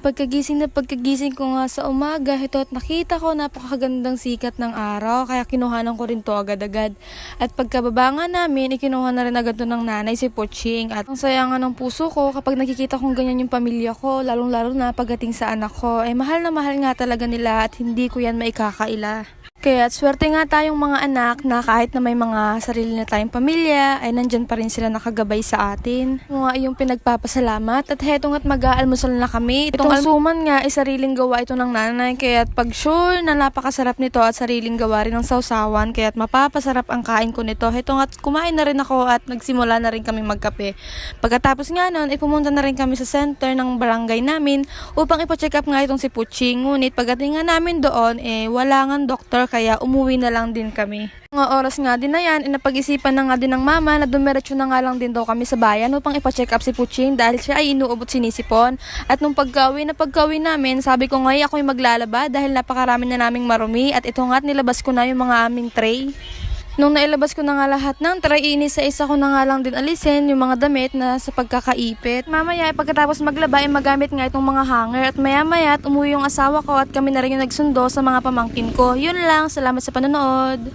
Pagkagising ko nga sa umaga, ito at nakita ko napakagandang sikat ng araw, kaya kinuhanan ko rin to agad-agad. At pagkababa nga namin, ikinuha na rin agad to ng nanay si Puching. At ang saya nga ng puso ko kapag nakikita kong ganyan yung pamilya ko, lalong-lalo na pagdating sa anak ko. Mahal na mahal nga talaga nila at hindi ko yan maikakaila. Kaya swerte nga tayong mga anak na kahit na may mga sarili na tayong pamilya, ay nandyan pa rin sila nakagabay sa atin. Nga yung pinagpapasalamat at heto nga't mag-aalmusal na kami. Itong alsuman nga ay sariling gawa ito ng nanay, kaya pag sure na napakasarap nito at sariling gawa rin ng sausawan, kaya mapapasarap ang kain ko nito. Heto nga't kumain na rin ako at nagsimula na rin kami magkape. Pagkatapos nga nun, pumunta na rin kami sa center ng barangay namin upang ipacheck up nga itong si Puching. Ngunit pagdating nga namin doon, wala nga doktor, kaya umuwi na lang din kami. Mga oras nga din na yan, napag-isipan na nga din ng mama na dumiretso na nga lang din daw kami sa bayan upang ipacheck up si Puching dahil siya ay inuubot sinisipon. At nung pagkawi namin, sabi ko nga ako'y maglalaba dahil napakarami na naming marumi at ito nga't nilabas ko na yung mga aming tray. Nung nailabas ko na nga lahat ng tray, inisa-isa ko na nga lang din alisin yung mga damit na sa pagkakaipit. Mamaya, pagkatapos maglaba, magamit nga itong mga hanger at maya-maya umuwi yung asawa ko at kami na rin yung nagsundo sa mga pamangkin ko. Yun lang, salamat sa panonood.